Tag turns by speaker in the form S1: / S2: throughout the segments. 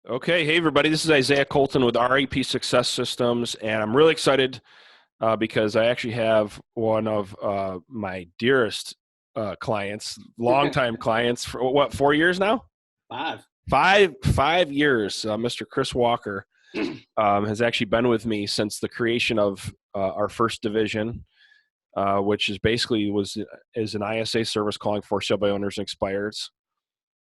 S1: Okay, hey everybody, this is Isaiah Colton with RAP Success Systems, and I'm really excited because I actually have one of my dearest clients, longtime clients, for what, 4 years now?
S2: Five.
S1: Five years. Mr. Chris Walker has actually been with me since the creation of our first division, which is basically is an ISA service calling for sale by owners and expireds.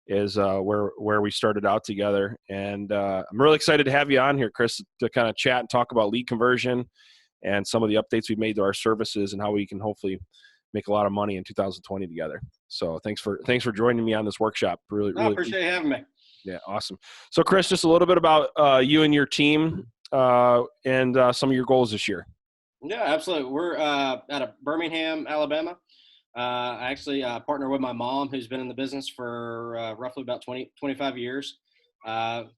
S1: Is where we started out together. And I'm really excited to have you on here, Chris, to kind of chat and talk about lead conversion and some of the updates we've made to our services and how we can hopefully make a lot of money in 2020 together. So thanks for joining me on this workshop. Really,
S2: No, I
S1: really
S2: appreciate you having me.
S1: yeah, awesome. So Chris, just a little bit about you and your team and some of your goals this year.
S2: Yeah, absolutely. We're out of Birmingham, Alabama. I actually partner with my mom, who's been in the business for roughly about 25 years.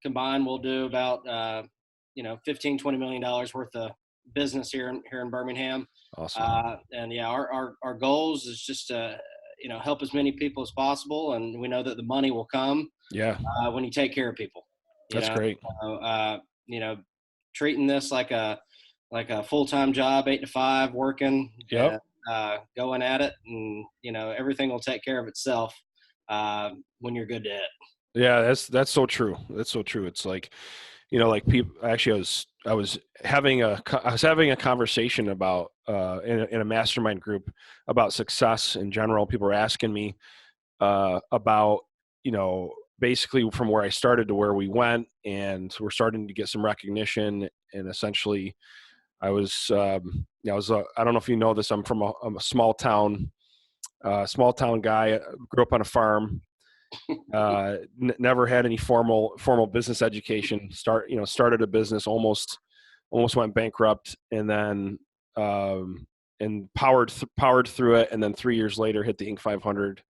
S2: Combined, we'll do about, 15, $20 million worth of business here in Birmingham.
S1: Awesome.
S2: And yeah, our goals is just to, help as many people as possible. And we know that the money will come
S1: Yeah,
S2: when you take care of people, you
S1: that's
S2: know,
S1: great.
S2: so, you know, treating this like a full-time job, 8 to 5, working
S1: Yep.
S2: and going at it, and everything will take care of itself when you're good at it.
S1: Yeah, that's so true. That's so true. It's like, like people. Actually, I was having a conversation about in a mastermind group about success in general. People were asking me about basically from where I started to where we went, and we're starting to get some recognition. And essentially, I don't know if you know this. I'm a small town guy. I grew up on a farm. Never had any formal business education. Started a business, almost went bankrupt, and then and powered through it, and then 3 years later hit the Inc. 500,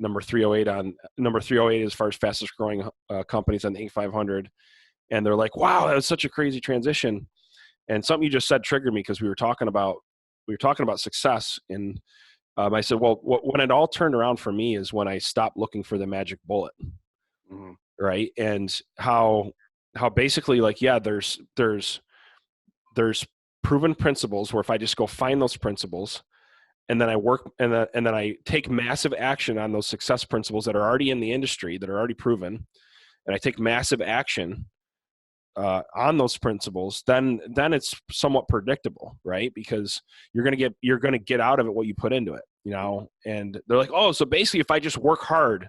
S1: number 308 on number 308 as far as fastest growing companies on the Inc. 500. And they're like, wow, that was such a crazy transition. And something you just said triggered me because we were talking about success. And I said, well, when it all turned around for me is when I stopped looking for the magic bullet,
S2: Mm-hmm.
S1: right? And how basically, like, yeah, there's proven principles where if I just go find those principles and then I work and then I take massive action on those success principles that are already in the industry, that are already proven, and I take massive action on those principles, then it's somewhat predictable, right? Because you're gonna get out of it what you put into it, And they're like, oh, so basically, if I just work hard,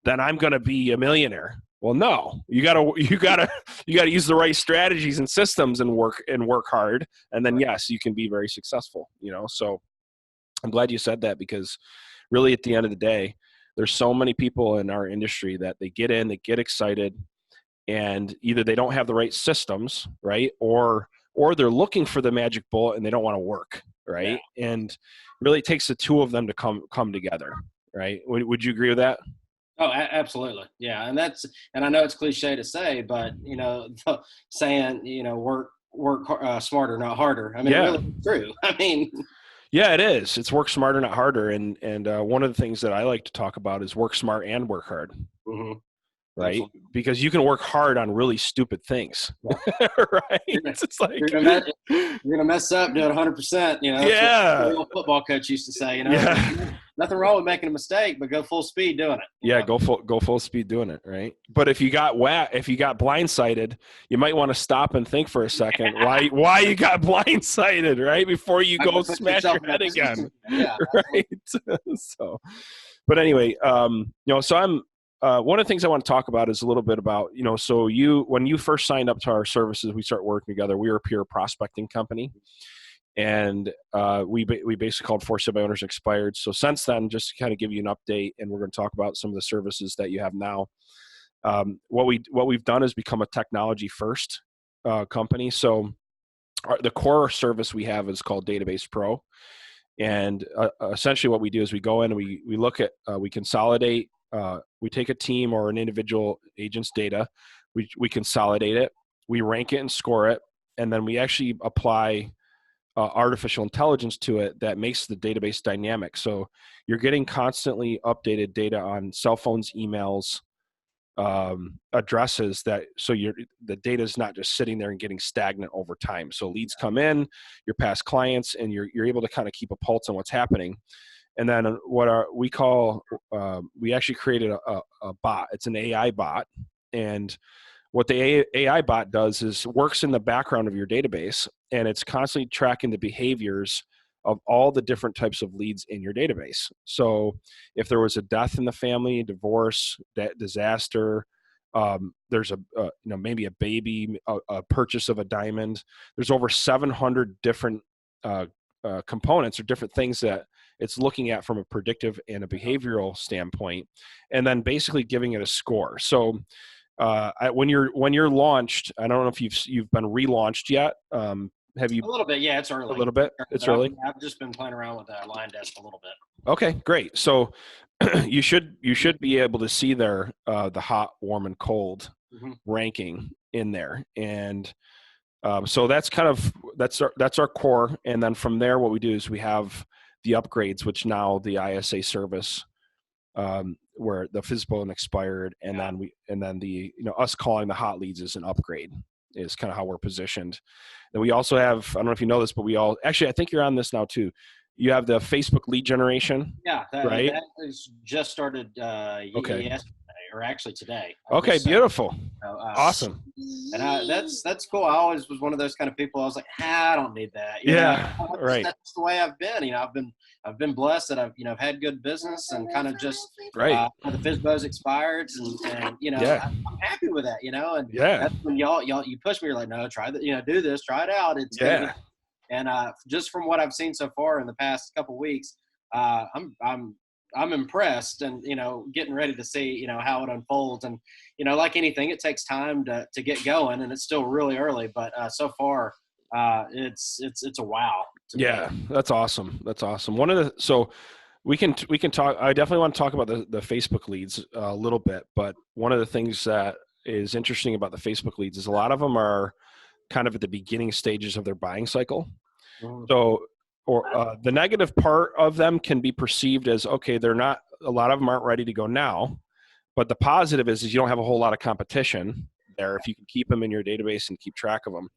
S1: then I'm gonna be a millionaire. Well, no, you gotta use the right strategies and systems and work hard, and then yes, you can be very successful. So I'm glad you said that because really, at the end of the day, there's so many people in our industry that they get in, they get excited, and either they don't have the right systems, right, or they're looking for the magic bullet and they don't want to work,
S2: Yeah.
S1: right. And really it takes the two of them to come together, right. Would you agree with that?
S2: Oh, absolutely. Yeah, and I know it's cliche to say, but saying work smarter, not harder. I mean, it
S1: Yeah,
S2: really is true. I mean,
S1: yeah, it is. It's work smarter, not harder. And one of the things that I like to talk about is work smart and work hard,
S2: mhm,
S1: right?
S2: absolutely.
S1: Because you can work hard on really stupid things,
S2: Yeah.
S1: right?
S2: You're gonna,
S1: It's
S2: you're
S1: like,
S2: gonna mess, you're gonna mess up doing 100%. That's what
S1: yeah,
S2: the old football coach used to say.
S1: yeah.
S2: Nothing wrong with making a mistake, but go full speed doing it.
S1: Yeah, go full speed doing it, right? But if you got blindsided, you might want to stop and think for a second why you got blindsided, right? Before you
S2: Not
S1: go
S2: gonna put
S1: smash
S2: yourself
S1: your
S2: in that
S1: head
S2: position.
S1: again,
S2: Yeah,
S1: right? So, but anyway, so I'm one of the things I want to talk about is a little bit about, so when you first signed up to our services, we start working together. We were a peer prospecting company, and we basically called for sale by owners expired. So since then, just to kind of give you an update, and we're going to talk about some of the services that you have now. What we've done is become a technology first company. So the core service we have is called Database Pro, and essentially what we do is we go in and we look at we consolidate. We take a team or an individual agent's data, we consolidate it, we rank it and score it, and then we actually apply artificial intelligence to it that makes the database dynamic. So you're getting constantly updated data on cell phones, emails, addresses that, so the data is not just sitting there and getting stagnant over time. So leads come in, your past clients, and you're able to kind of keep a pulse on what's happening. And then we actually created a bot. It's an AI bot, and what the AI bot does is works in the background of your database, and it's constantly tracking the behaviors of all the different types of leads in your database. So if there was a death in the family, divorce, disaster, there's maybe a baby, a purchase of a diamond, there's over 700 different components or different things that it's looking at from a predictive and a behavioral standpoint, and then basically giving it a score. So when you're launched, I don't know if you've been relaunched yet. Have you?
S2: A little bit, yeah. It's early.
S1: A little bit. It's early.
S2: I've just been playing around with the line desk a little bit.
S1: Okay, great. So you should be able to see there the hot, warm, and cold ranking in there, and so that's kind of that's our core. And then from there, what we do is we have the upgrades, which now the ISA service, where the physical and expired, and then the us calling the hot leads is an upgrade, is kind of how we're positioned. And we also have, I don't know if you know this, but I think you're on this now too. You have the Facebook lead generation.
S2: Yeah,
S1: right.
S2: That is just started yesterday, or actually today.
S1: Okay, beautiful. Awesome.
S2: And that's cool. I always was one of those kind of people. I was like, I don't need that.
S1: Right.
S2: That's the way I've been. I've been blessed that I've had good business and kind of just
S1: right.
S2: The FSBO's expired and I'm happy with that. And that's when y'all you push me. You're like, no, try that. Do this, try it out. It's and just from what I've seen so far in the past couple weeks, I'm impressed, and getting ready to see how it unfolds. And like anything, it takes time to get going, and it's still really early. But so far, it's a wow.
S1: Yeah, that's awesome. That's awesome. So we can talk. I definitely want to talk about the Facebook leads a little bit. But one of the things that is interesting about the Facebook leads is a lot of them are kind of at the beginning stages of their buying cycle. So, the negative part of them can be perceived as, okay, a lot of them aren't ready to go now, but the positive is you don't have a whole lot of competition there if you can keep them in your database and keep track of them.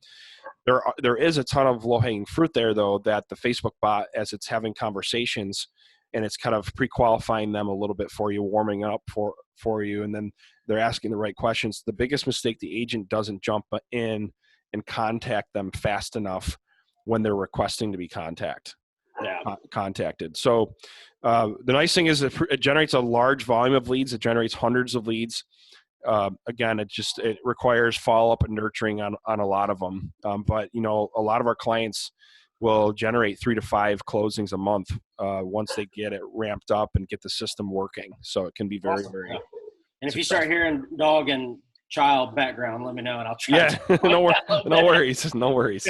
S1: There is a ton of low-hanging fruit there, though, that the Facebook bot, as it's having conversations and it's kind of pre-qualifying them a little bit for you, warming up for you, and then they're asking the right questions. The biggest mistake, the agent doesn't jump in and contact them fast enough when they're requesting to be contacted. So the nice thing is it generates a large volume of leads. It generates hundreds of leads. Again, it requires follow-up and nurturing on a lot of them. But a lot of our clients will generate 3 to 5 closings a month once they get it ramped up and get the system working. So it can be very,
S2: awesome.
S1: very.
S2: And if you start hearing dog and child background, let me know and I'll try.
S1: No worries.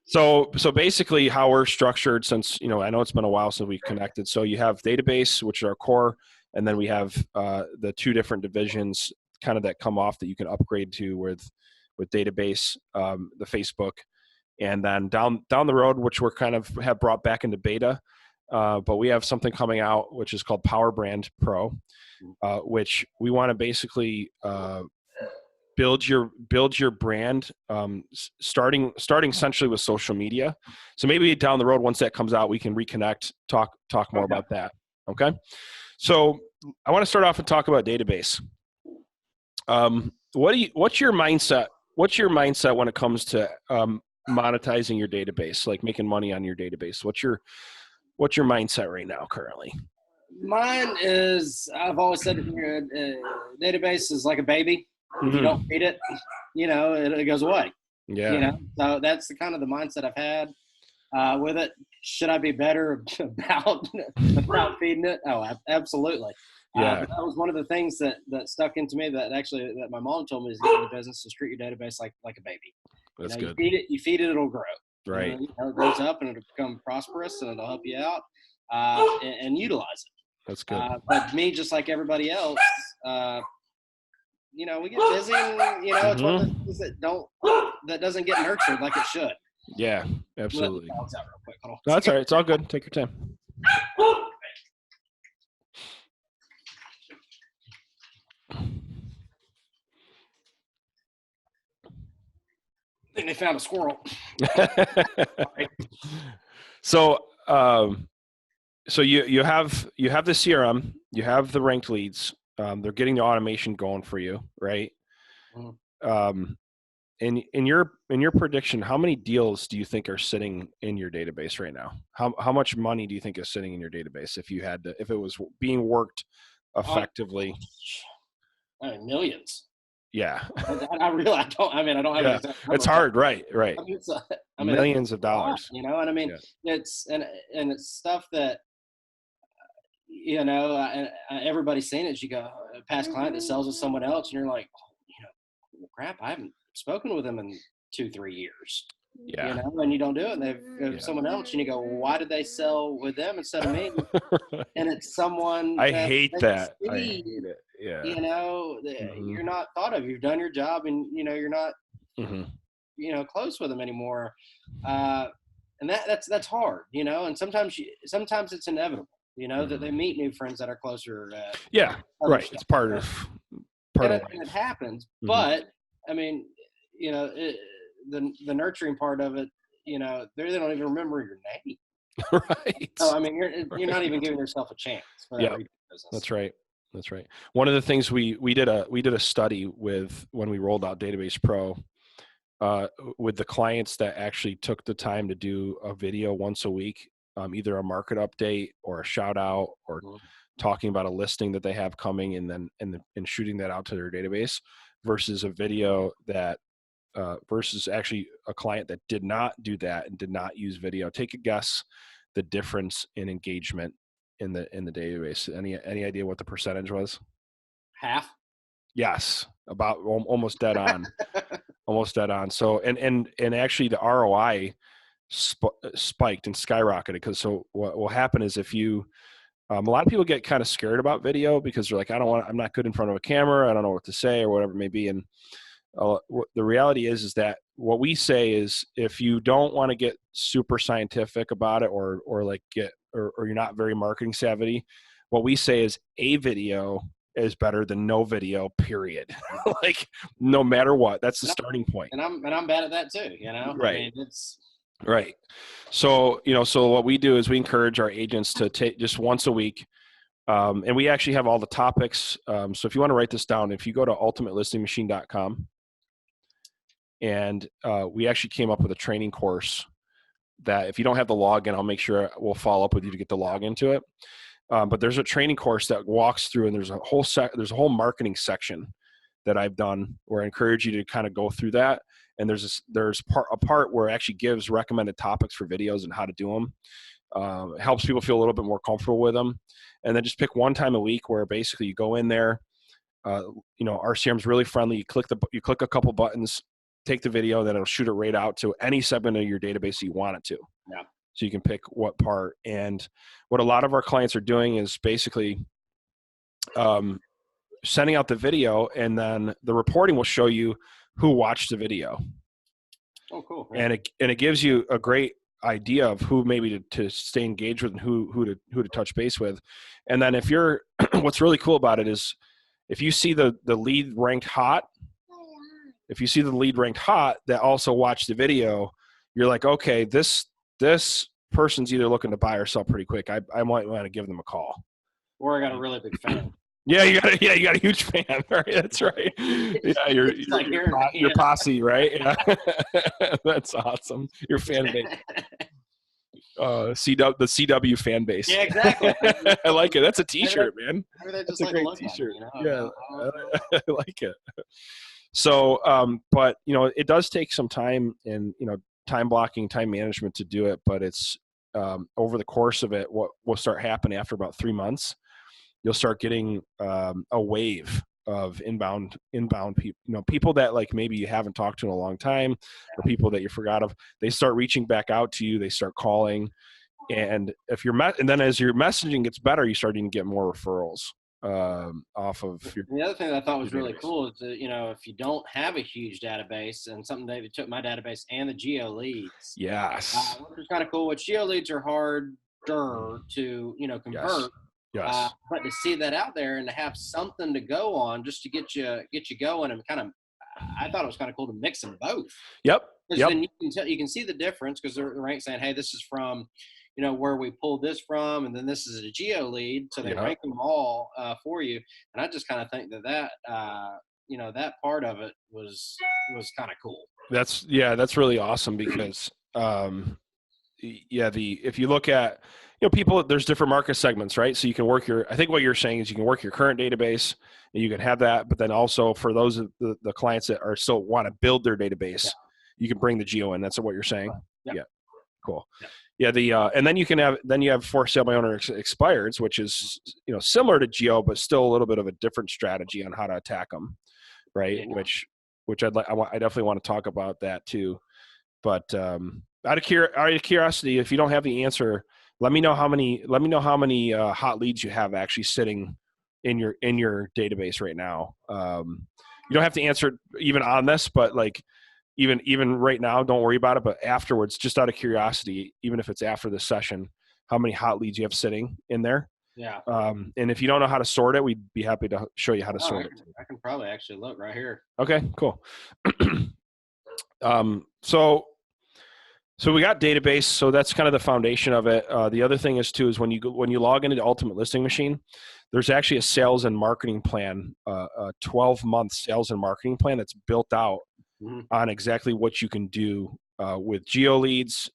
S1: So basically how we're structured, since I know it's been a while since we connected. So you have database, which are our core, and then we have the 2 different divisions kind of that come off that you can upgrade to with database, the Facebook, and then down the road, which we're kind of have brought back into beta. But we have something coming out which is called Power Brand Pro, which we want to basically build your brand, starting essentially with social media. So maybe down the road, once that comes out, we can reconnect, talk more about that. Okay. So I want to start off and talk about database. What's your mindset? What's your mindset when it comes to monetizing your database, like making money on your database? What's your mindset right now currently?
S2: Mine is, I've always said database is like a baby. If you don't feed it, it goes away.
S1: Yeah.
S2: So that's the kind of the mindset I've had with it. Should I be better about feeding it? Oh, absolutely.
S1: Yeah.
S2: But that was one of the things that stuck into me that my mom told me is get in the business is treat your database like a baby.
S1: That's good.
S2: You feed it, it'll grow.
S1: Right.
S2: It grows up and it'll become prosperous and it'll help you out and utilize it.
S1: That's good.
S2: But me, just like everybody else, we get busy and, it's one of the things that doesn't get nurtured like it should.
S1: Yeah, absolutely.
S2: Out real quick.
S1: No, that's all right. It's all good. Take your time.
S2: think they found a squirrel.
S1: So, so you have the CRM, you have the ranked leads. They're getting the automation going for you, right?
S2: Mhm.
S1: In your prediction, how many deals do you think are sitting in your database right now? How much money do you think is sitting in your database if it was being worked
S2: Oh,
S1: effectively?
S2: I mean, millions.
S1: Yeah.
S2: I really, I don't. I mean, I don't have an
S1: Yeah.
S2: exact
S1: It's
S2: number.
S1: hard, right?
S2: I mean,
S1: Millions
S2: it's
S1: of
S2: a lot,
S1: dollars.
S2: you know. And I mean,
S1: Yeah.
S2: it's and it's stuff that and everybody's seen it. You go a past client that sells to someone else, and you're like, oh, crap, I haven't spoken with them in 2-3 years.
S1: Yeah.
S2: And you don't do it. And they have
S1: Yeah.
S2: someone else, and you go, well, why did they sell with them instead of me? And it's someone
S1: I
S2: that
S1: hate
S2: they
S1: that. I
S2: see,
S1: hate it. Yeah. Hmm.
S2: you're not thought of. You've done your job, and you're not,
S1: Hmm.
S2: close with them anymore. Uh, and that's hard, and sometimes it's inevitable, that
S1: Hmm.
S2: they meet new friends that are closer
S1: Yeah.
S2: other
S1: Right.
S2: stuff,
S1: It's part of
S2: and it
S1: life.
S2: happens.
S1: Hmm.
S2: But I mean, the nurturing part of it, they don't even remember your name. So
S1: Right.
S2: I mean, you're not even giving yourself a chance for that
S1: Yeah.
S2: repeat business.
S1: That's right. That's right. One of the things we did a study with when we rolled out Database Pro, uh, with the clients that actually took the time to do a video once a week, either a market update or a shout out or
S2: Mhm.
S1: talking about a listing that they have coming, and then and shooting that out to their database, versus a video that versus actually a client that did not do that and did not use video. Take a guess the difference in engagement in the database. Any idea what the percentage was?
S2: Half.
S1: Yes, about almost dead on. Almost dead on. So and actually the ROI spiked and skyrocketed, because so what will happen is if you a lot of people get kind of scared about video because they're like, I'm not good in front of a camera, I don't know what to say or whatever it may be. And the reality is that what we say is, if you don't want to get super scientific about it, or like or you're not very marketing savvy, what we say is a video is better than no video, period. Like, no matter what, that's the
S2: And
S1: starting point.
S2: I'm bad at that too. I
S1: Right.
S2: mean, it's
S1: Right. So, so what we do is we encourage our agents to take just once a week. And we actually have all the topics. So if you want to write this down, if you go to ultimatelisteningmachine.com, and we actually came up with a training course that, if you don't have the login, I'll make sure we'll follow up with you to get the login to it. But there's a training course that walks through, and there's a whole marketing section that I've done where I encourage you to kind of go through that. And there's a part where it actually gives recommended topics for videos and how to do them. It helps people feel a little bit more comfortable with them. And then just pick one time a week where basically you go in there. RCM is really friendly. You click a couple buttons, take the video, then it'll shoot it right out to any segment of your database you want it to.
S2: yeah.
S1: So you can pick what part. And what a lot of our clients are doing is basically sending out the video, and then the reporting will show you who watched the video.
S2: Oh, cool. Yeah.
S1: And it gives you a great idea of who maybe to stay engaged with, and who to touch base with. And then if you're what's really cool about it is, if you see the lead ranked hot, that also watched the video, you're like, okay, this person's either looking to buy or sell pretty quick. I might want to give them a call.
S2: Or I got a really big fan.
S1: Yeah, you got a huge fan, right? That's right. Yeah, your posse, right? Yeah. That's awesome. Your fan base. The CW fan base.
S2: Yeah, exactly.
S1: I like it. That's a T-shirt, man.
S2: Maybe they just
S1: That's a
S2: like
S1: great
S2: look
S1: T-shirt.
S2: at it,
S1: Yeah, I like it. So, but it does take some time, and time blocking, time management to do it. But it's over the course of it, what will start happening after about 3 months, you'll start getting a wave of inbound people, people that like maybe you haven't talked to in a long time, or people that you forgot of. They start reaching back out to you. They start calling. And and then as your messaging gets better, you start to get more referrals off of your.
S2: And the other thing that I thought was really
S1: database.
S2: cool is that, if you don't have a huge database, and something David took my database and the geo leads,
S1: Yes.
S2: which is kind of cool. Which geo leads are harder to, convert.
S1: Yes.
S2: But to see that out there and to have something to go on just to get you going, and kind of, I thought it was kind of cool to mix them both.
S1: Yep.
S2: Because then you can see the difference because they're ranked saying, hey, this is from, where we pulled this from, and then this is a geo lead, so they rank them all for you. And I just kind of think that that part of it was kind of cool.
S1: That's really awesome because if you look at people, there's different market segments, right? So you can work I think what you're saying is you can work your current database and you can have that, but then also for those of the clients that are still want to build their database, you can bring the geo in. That's what you're saying. Yeah. Cool. Yeah. And then you have for sale by owner expireds, which is similar to geo, but still a little bit of a different strategy on how to attack them, right? Yeah. Which I definitely want to talk about that too. But out of curiosity, if you don't have the answer, let me know how many hot leads you have actually sitting in your database right now. You don't have to answer even on this, but like even right now, don't worry about it. But afterwards, just out of curiosity, even if it's after the session, how many hot leads you have sitting in there?
S2: Yeah.
S1: And if you don't know how to sort it, we'd be happy to show you how to sort it.
S2: I can probably actually look right here.
S1: Okay, cool. So we got database, so that's kind of the foundation of it. The other thing is when you log into the Ultimate Listing Machine, there's actually a sales and marketing plan, a 12-month sales and marketing plan that's built out on exactly what you can do with geo leads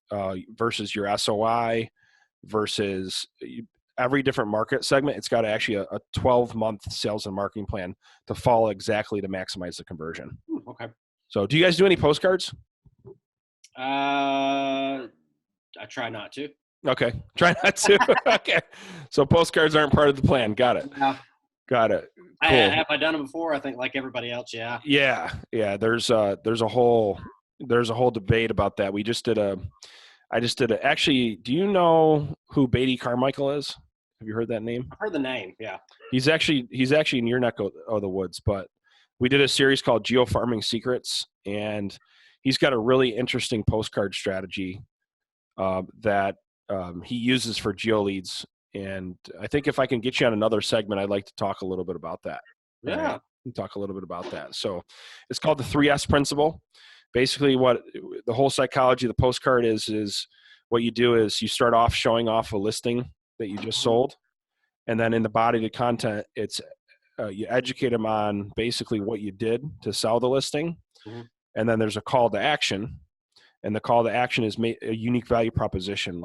S1: versus your SOI versus every different market segment. It's got actually a 12-month sales and marketing plan to follow exactly to maximize the conversion.
S2: Okay.
S1: So do you guys do any postcards?
S2: I try not to.
S1: Okay. Try not to. Okay. So postcards aren't part of the plan. Got it.
S2: Yeah.
S1: Got it. Cool.
S2: Have I done it before? I think like everybody else. Yeah.
S1: Yeah. Yeah. There's a whole debate about that. Actually, do you know who Beatty Carmichael is? Have you heard that name?
S2: I've heard the name. Yeah.
S1: He's actually in your neck of the woods, but we did a series called Geo Farming Secrets, and he's got a really interesting postcard strategy that he uses for geo leads. And I think if I can get you on another segment, I'd like to talk a little bit about that.
S2: Yeah.
S1: Right? Talk a little bit about that. So it's called the 3S principle. Basically what the whole psychology of the postcard is what you do is you start off showing off a listing that you just sold. And then in the body of the content, it's you educate them on basically what you did to sell the listing. Mm-hmm. And then there's a call to action. And the call to action is a unique value proposition.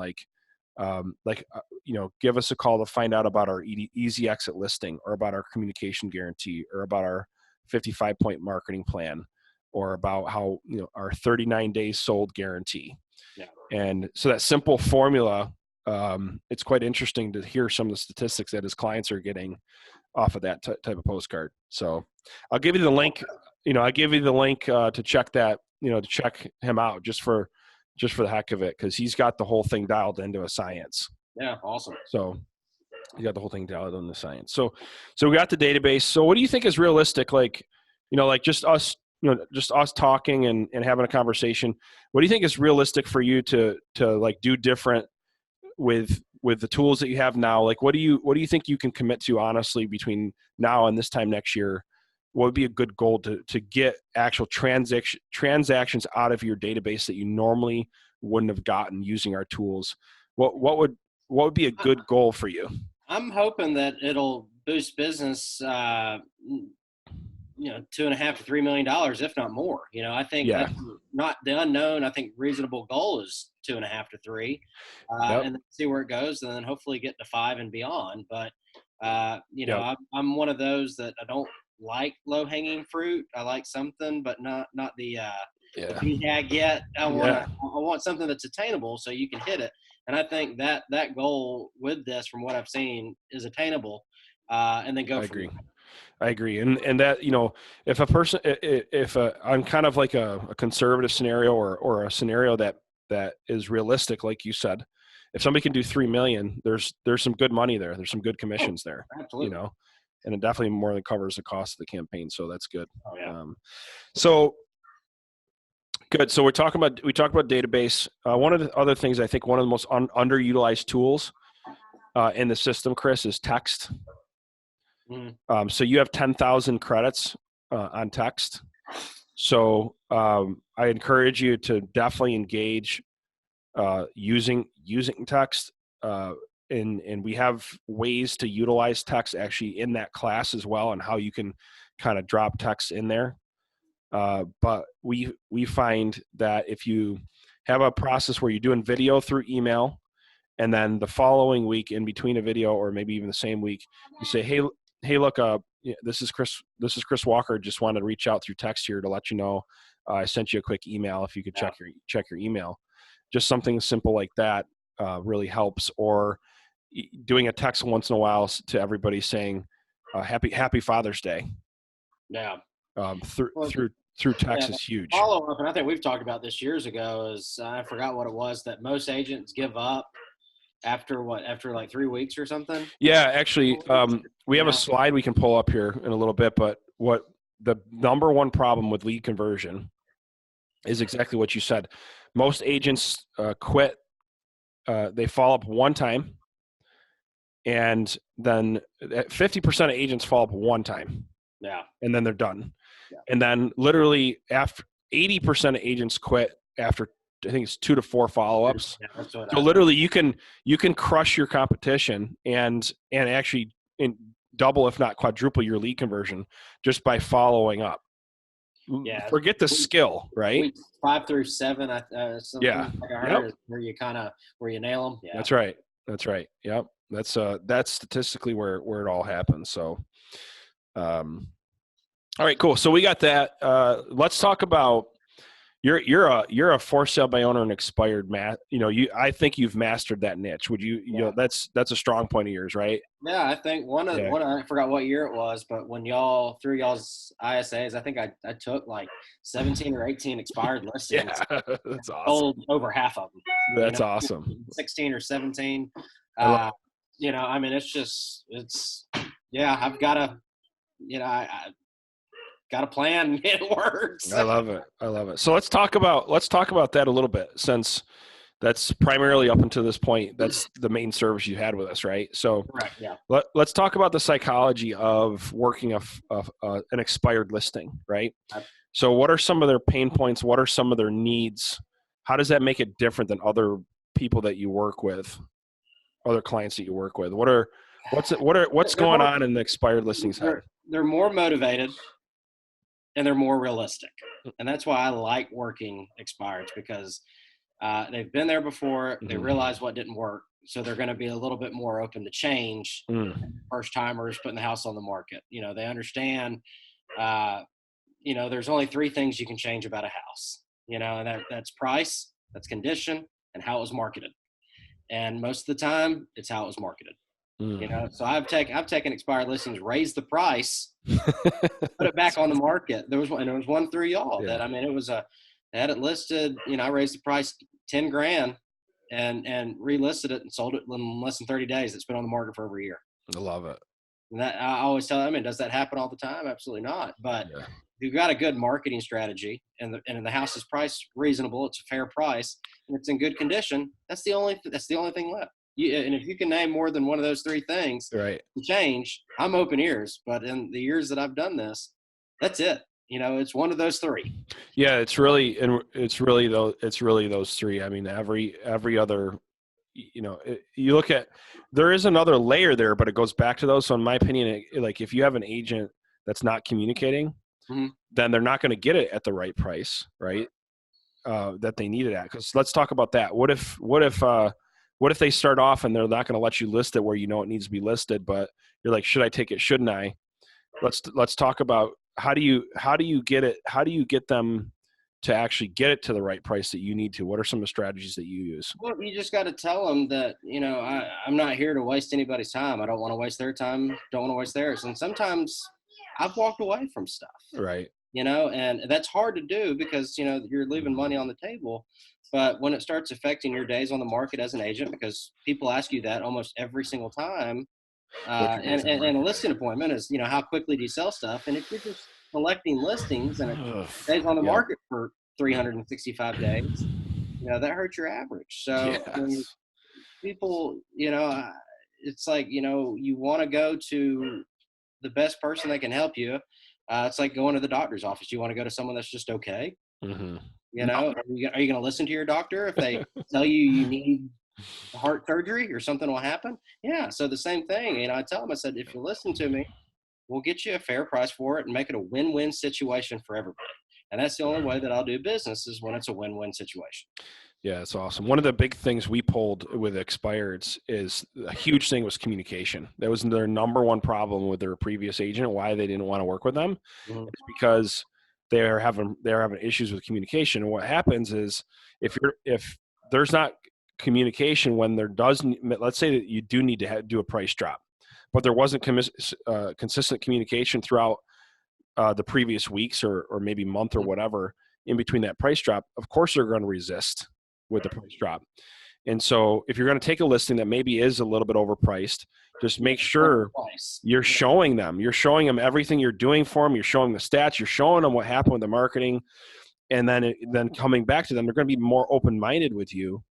S1: Give us a call to find out about our easy exit listing, or about our communication guarantee, or about our 55-point marketing plan, or about how, our 39 days sold guarantee. Yeah. And so that simple formula, it's quite interesting to hear some of the statistics that his clients are getting off of that type of postcard. So I'll give you the link. To check that, to check him out just for the heck of it, because he's got the whole thing dialed into a science.
S2: Yeah, awesome.
S1: So you got the whole thing dialed into science. So we got the database. So what do you think is realistic? Just us talking and having a conversation. What do you think is realistic for you to do different with the tools that you have now? Like, what do you think you can commit to honestly between now and this time next year? What would be a good goal to get actual transactions out of your database that you normally wouldn't have gotten using our tools? What would be a good goal for you?
S2: I'm hoping that it'll boost business, $2.5 to $3 million, if not more. I think that's not the unknown. I think reasonable goal is 2.5 to 3, and then see where it goes, and then hopefully get to 5 and beyond. But I'm one of those that I don't like low hanging fruit. I like something, but not the BHAG yet. I want something that's attainable so you can hit it. And I think that goal with this, from what I've seen, is attainable. And then go.
S1: I agree. And that, if a person, on kind of like a conservative scenario or a scenario that is realistic, like you said, if somebody can do 3 million, there's some good money there. There's some good commissions there.
S2: Absolutely.
S1: And it definitely more than covers the cost of the campaign. So that's good.
S2: Oh, yeah.
S1: So good. So we talked about database. One of the other things, I think one of the most underutilized tools in the system, Chris, is text. So you have 10,000 credits on text. So I encourage you to definitely engage using text. And we have ways to utilize text actually in that class as well, and how you can kind of drop text in there. But we find that if you have a process where you're doing video through email, and then the following week in between a video, or maybe even the same week, you say, hey, look, this is Chris Walker. Just wanted to reach out through text here to let you know I sent you a quick email. If you could
S2: Yeah.
S1: check your email, just something simple like that really helps. Or doing a text once in a while to everybody saying happy Father's Day.
S2: Yeah.
S1: Through
S2: Well,
S1: text
S2: yeah,
S1: is huge.
S2: follow up, and I think we've talked about this years ago. Is I forgot what it was that most agents give up after like 3 weeks or something.
S1: Yeah, actually, we
S2: You
S1: have a
S2: know,
S1: slide we can pull up here in a little bit, but what the number one problem with lead conversion is exactly what you said. Most agents quit. They follow up one time, and then 50% of agents follow up one time,
S2: yeah,
S1: and then they're done.
S2: yeah.
S1: And then literally after 80% of agents quit after, I think it's 2 to 4 follow-ups.
S2: Yeah, that's what
S1: So
S2: I think.
S1: literally you can crush your competition and actually double, if not quadruple, your lead conversion just by following up.
S2: Yeah,
S1: Forget the skill, right?
S2: week 5 through 7,
S1: Yeah.
S2: something like I
S1: Yep.
S2: heard, is where you nail them. Yeah.
S1: That's right. That's right. Yep. That's statistically where it all happens. So, all right, cool. So we got that. Let's talk about you're a for sale by owner and expired I think you've mastered that niche. Would
S2: Yeah.
S1: That's a strong point of yours, right?
S2: Yeah, I think
S1: Yeah.
S2: I forgot what year it was, but when y'all through y'all's ISAs, I think I took like 17 or 18 expired listings.
S1: Yeah. That's awesome.
S2: Sold over half of them.
S1: That's awesome.
S2: 16 or 17.
S1: I love
S2: I mean, yeah, I've got to, I got a plan. It works.
S1: I love it. I love it. So let's talk about that a little bit, since that's primarily up until this point, that's the main service you had with us, right? So
S2: Correct. Yeah.
S1: let's talk about the psychology of working an expired listing, right? So what are some of their pain points? What are some of their needs? How does that make it different than other people that you work with, other clients that you work with? What's going on in the expired listing side?
S2: They're more motivated and they're more realistic. And that's why I like working expireds, because they've been there before. They realize what didn't work. So they're going to be a little bit more open to change. First timers putting the house on the market. They understand, there's only 3 things you can change about a house, and that's price, that's condition, and how it was marketed. And most of the time it's how it was marketed. So I've taken expired listings, raised the price, put it back on the market. There was one through y'all that, I mean, they had it listed, I raised the price 10 grand and relisted it and sold it in less than 30 days. It's been on the market for over a year.
S1: I love it.
S2: And that, I always tell them, does that happen all the time? Absolutely not. But if you've got a good marketing strategy and the house is priced reasonable, it's a fair price, and it's in good condition, that's the only thing left. And if you can name more than one of those 3 things
S1: Right.
S2: to change, I'm open ears. But in the years that I've done this, that's it. It's one of those 3.
S1: Yeah, it's really those 3. I mean, every other, you look at, there is another layer there, but it goes back to those. So in my opinion, like if you have an agent that's not communicating, then they're not going to get it at the right price, right? That they need it at. Because let's talk about that. What if they start off and they're not going to let you list it where it needs to be listed, but you're like, should I take it? Shouldn't I? Let's talk about how do you get it? How do you get them to actually get it to the right price that you need to? What are some of the strategies that you use?
S2: Well, you just got to tell them that, I'm not here to waste anybody's time. I don't want to waste their time. Don't want to waste theirs. And sometimes I've walked away from stuff.
S1: Right.
S2: And that's hard to do because, you're leaving money on the table. But when it starts affecting your days on the market as an agent, because people ask you that almost every single time, and a listing appointment is, how quickly do you sell stuff? And if you're just selecting listings and it stays on the market for 365 days, that hurts your average. So people, it's like, you want to go to the best person that can help you. It's like going to the doctor's office. You want to go to someone that's just okay.
S1: Mm-hmm.
S2: You know, are you going to listen to your doctor if they tell you need heart surgery or something will happen? Yeah. So the same thing. I tell them, I said, if you listen to me, we'll get you a fair price for it and make it a win-win situation for everybody. And that's the only way that I'll do business is when it's a win-win situation.
S1: Yeah, it's awesome. One of the big things we pulled with expireds is a huge thing was communication. That was their number one problem with their previous agent, why they didn't want to work with them.
S2: Mm-hmm.
S1: It's because they're having issues with communication. And what happens is if there's not communication when there does, let's say that you do need to do a price drop, but there wasn't consistent communication throughout the previous weeks or maybe month or whatever in between that price drop, of course they're going to resist with the price drop. And so if you're going to take a listing that maybe is a little bit overpriced, just make sure you're showing them everything you're doing for them. You're showing the stats, you're showing them what happened with the marketing. And then coming back to them, they're going to be more open-minded with you.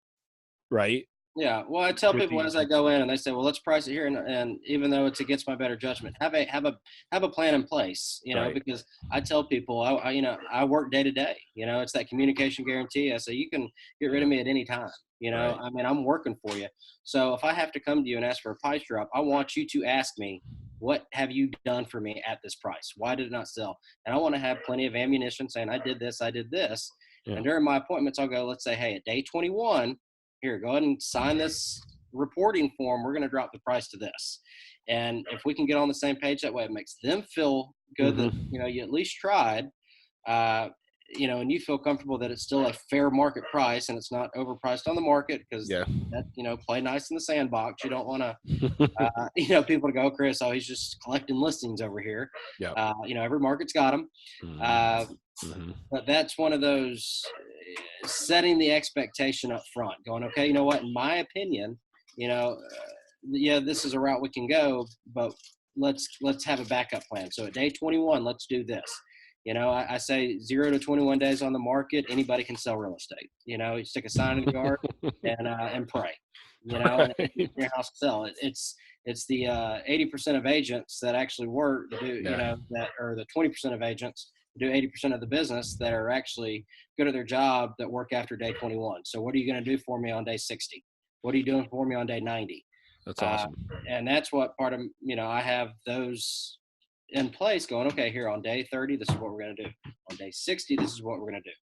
S1: Right.
S2: Yeah. Well, I tell people as I go in and they say, well, let's price it here. And even though it's against my better judgment, have a plan in place,
S1: right.
S2: Because I tell people, I work day to day, it's that communication guarantee. I say, you can get rid of me at any time.
S1: Right.
S2: I mean, I'm working for you. So if I have to come to you and ask for a price drop, I want you to ask me, what have you done for me at this price? Why did it not sell? And I want to have plenty of ammunition saying, I did this. Yeah. And during my appointments, I'll go, let's say, hey, at day 21, here, go ahead and sign this reporting form. We're going to drop the price to this. And if we can get on the same page, that way it makes them feel good that, you at least tried, and you feel comfortable that it's still a fair market price and it's not overpriced on the market because that, play nice in the sandbox. You don't want to, people to go, Chris, oh, he's just collecting listings over here.
S1: Yeah.
S2: Every market's got them. But that's one of those setting the expectation up front, going, okay, you know what, in my opinion, this is a route we can go, but let's have a backup plan. So at day 21, let's do this. I say 0 to 21 days on the market, anybody can sell real estate. You stick a sign in the yard and pray,
S1: Right.
S2: and your house sell. It's the 80% of agents that actually work to do, that, or the 20% of agents do 80% of the business that are actually good at their job that work after day 21. So what are you going to do for me on day 60? What are you doing for me on day 90?
S1: That's awesome.
S2: And that's what part of, I have those in place going, okay, here on day 30, this is what we're going to do. On day 60, this is what we're going to do.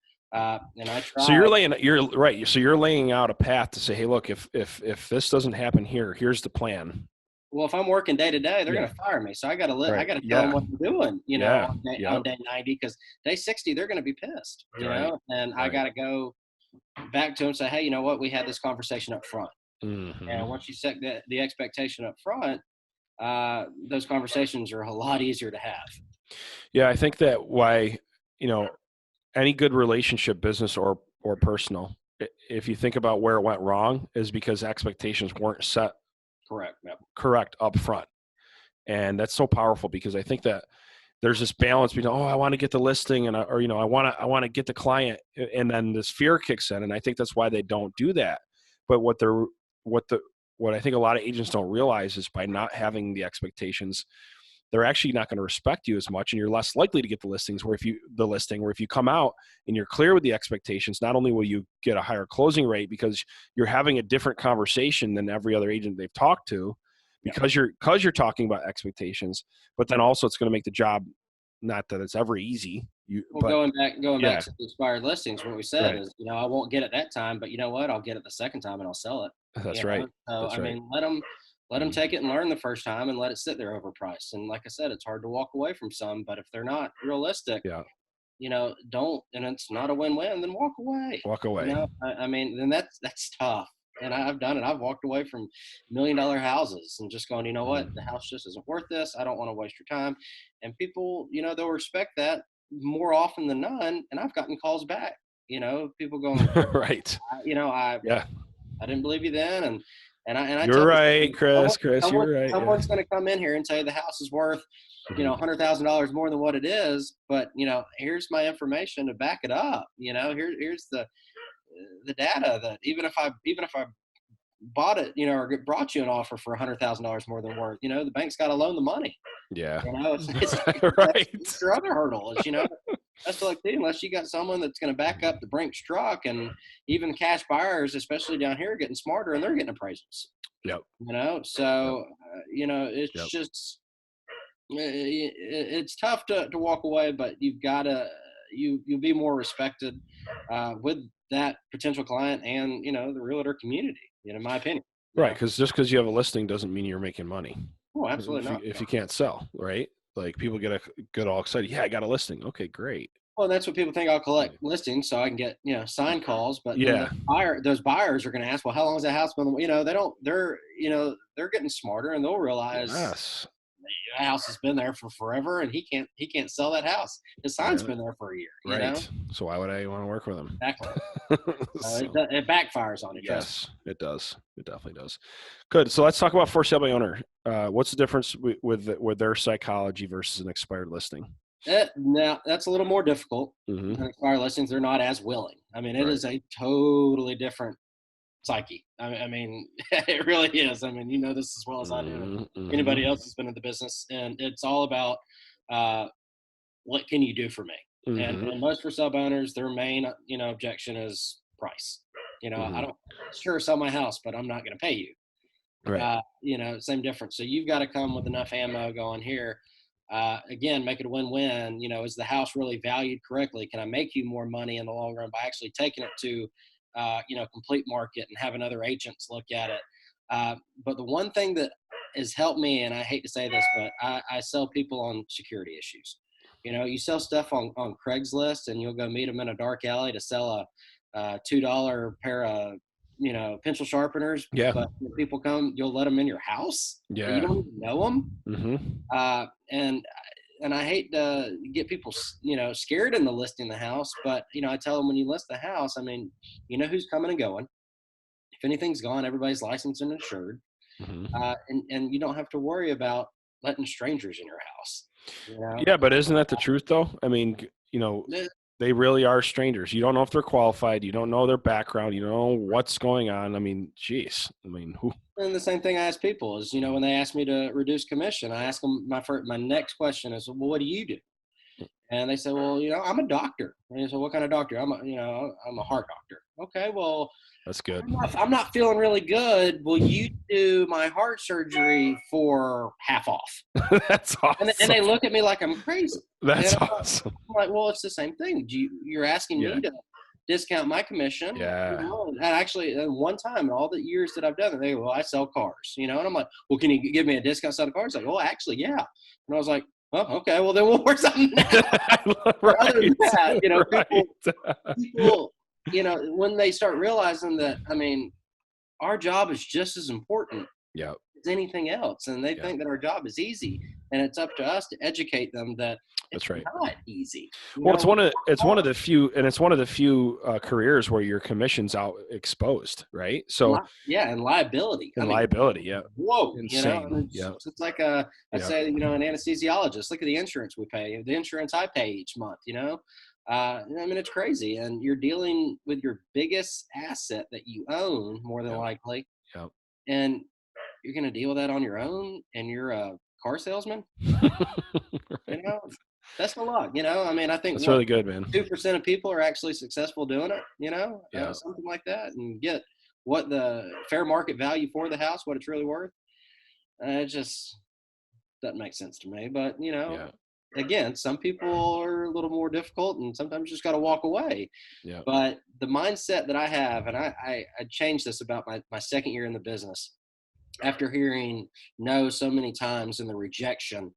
S2: And I try.
S1: So you're right. So you're laying out a path to say, hey, look, if this doesn't happen here, here's the plan.
S2: Well, if I'm working day to day, they're going to fire me. So I got to I got to tell them what they're doing, on day 90, because day 60, they're going to be pissed, and I got to go back to them and say, hey, you know what? We had this conversation up front. And once you set the expectation up front, those conversations are a lot easier to have.
S1: Yeah. I think that why, any good relationship, business or personal, if you think about where it went wrong, is because expectations weren't set correct up front. And that's so powerful because I think that there's this balance between, I want to get the listing and I want to get the client, and then this fear kicks in. And I think that's why they don't do that. But what I think a lot of agents don't realize is by not having the expectations, they're actually not going to respect you as much, and you're less likely to get the listings. Where if you come out and you're clear with the expectations, not only will you get a higher closing rate because you're having a different conversation than every other agent they've talked to, because you're talking about expectations, but then also it's going to make the job, not that it's ever easy.
S2: Going back to the expired listings, what we said is, I won't get it that time, but you know what? I'll get it the second time and I'll sell it.
S1: That's right.
S2: So
S1: That's right.
S2: mean, let them take it and learn the first time and let it sit there overpriced. And like I said, it's hard to walk away from some, but if they're not realistic, don't, and it's not a win-win, then walk away.
S1: Walk away.
S2: I mean, then that's tough. And I've done it. I've walked away from $1 million houses and just going, you know what, the house just isn't worth this. I don't want to waste your time. And people, they'll respect that more often than none. And I've gotten calls back, people going,
S1: right.
S2: I didn't believe you then. And I
S1: you're right, Chris, you're right.
S2: Someone's going to come in here and tell you the house is worth, $100,000 more than what it is. But, here's my information to back it up. Here's the data that even if I bought it, or brought you an offer for $100,000 more than worth. The bank's got to loan the money.
S1: Yeah.
S2: It's
S1: Right.
S2: your other hurdle is, that's like, unless you got someone that's going to back up the Brinks truck, and even cash buyers, especially down here, are getting smarter and they're getting appraisals.
S1: Yep. Yep.
S2: So, it's
S1: Yep.
S2: just, it's tough to walk away, but you've got to, you'll be more respected with that potential client and, the realtor community, in my opinion.
S1: Right. Because just because you have a listing doesn't mean you're making money.
S2: Oh, absolutely not.
S1: If you can't sell, right? Like people get all excited. Yeah, I got a listing. Okay, great.
S2: Well, that's what people think. I'll collect listings so I can get, sign calls. But then
S1: Yeah.
S2: those buyers are going to ask, well, how long has that house been? They're getting smarter, and they'll realize
S1: Yes.
S2: the house has been there for forever, and he can't sell that house. His sign's
S1: Yeah.
S2: been there for a year.
S1: Right. So why would I want to work with him?
S2: Exactly.
S1: So,
S2: It backfires on you.
S1: yes, it does. It definitely does. Good. So let's talk about for sale by owner. What's the difference with their psychology versus an expired listing?
S2: Now that's a little more difficult.
S1: Mm-hmm.
S2: Expired listings, they're not as willing. I mean, it is a totally different psyche. I mean, it really is. I mean, this as well as I do.
S1: Mm-hmm.
S2: Anybody else has been in the business, and it's all about what can you do for me?
S1: Mm-hmm.
S2: And most for sub owners, their main objection is price.
S1: Mm-hmm.
S2: I don't sure sell my house, but I'm not going to pay you.
S1: Right.
S2: Same difference. So you've got to come with enough ammo going here. Again, make it a win-win. Is the house really valued correctly? Can I make you more money in the long run by actually taking it to, complete market and having other agents look at it? But the one thing that has helped me, and I hate to say this, but I sell people on security issues. You sell stuff on Craigslist, and you'll go meet them in a dark alley to sell a $2 pair of pencil sharpeners.
S1: Yeah.
S2: But when people come, you'll let them in your house.
S1: Yeah.
S2: You don't even know them.
S1: Mm-hmm.
S2: And I hate to get people scared into listing the house, but I tell them, when you list the house, I mean, who's coming and going. If anything's gone, everybody's licensed and insured.
S1: Mm-hmm.
S2: And you don't have to worry about letting strangers in your house.
S1: Yeah, but isn't that the truth though? I mean, they really are strangers. You don't know if they're qualified. You don't know their background. You don't know what's going on. I mean, geez. I mean, who?
S2: And the same thing I ask people is, when they ask me to reduce commission, I ask them my next question is, well, what do you do? And they say, well, I'm a doctor. And I say, what kind of doctor? I'm a heart doctor. Okay, well,
S1: that's good.
S2: I'm not feeling really good. Will you do my heart surgery for half off?
S1: That's awesome.
S2: And they look at me like I'm crazy.
S1: That's awesome.
S2: I'm like, well, it's the same thing. You're asking me to discount my commission.
S1: Yeah.
S2: And actually, one time in all the years that I've done it, they go, well, I sell cars, and I'm like, well, can you give me a discount on the cars? Like, well, actually, yeah. And I was like, oh, okay, well, then we'll work something out.
S1: Right.
S2: Other than that,
S1: Right.
S2: people, when they start realizing that, I mean, our job is just as important
S1: as
S2: anything else, and they think that our job is easy, and it's up to us to educate them that it's not easy.
S1: Well, it's one of the few careers where your commission's out exposed, right? So
S2: and liability.
S1: Liability, yeah.
S2: Whoa,
S1: insane.
S2: It's like I say, an anesthesiologist. Look at the insurance we pay, the insurance I pay each month. I mean, it's crazy, and you're dealing with your biggest asset that you own, more than likely, and you're going to deal with that on your own, and you're a car salesman.
S1: Right.
S2: That's a lot. I mean, I think
S1: that's really good, man.
S2: 2% of people are actually successful doing it. Something like that, and get what the fair market value for the house, what it's really worth. It just doesn't make sense to me. But again, some people are a little more difficult, and sometimes you just got to walk away.
S1: Yeah.
S2: But the mindset that I have, and I changed this about my second year in the business, after hearing no so many times in the rejection,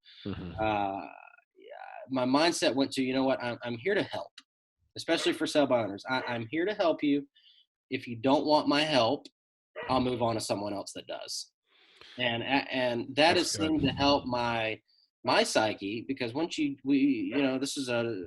S2: my mindset went to, what, I'm here to help, especially for sub owners. I'm here to help you. If you don't want my help, I'll move on to someone else that does. And that has seemed to help my psyche, because once this is a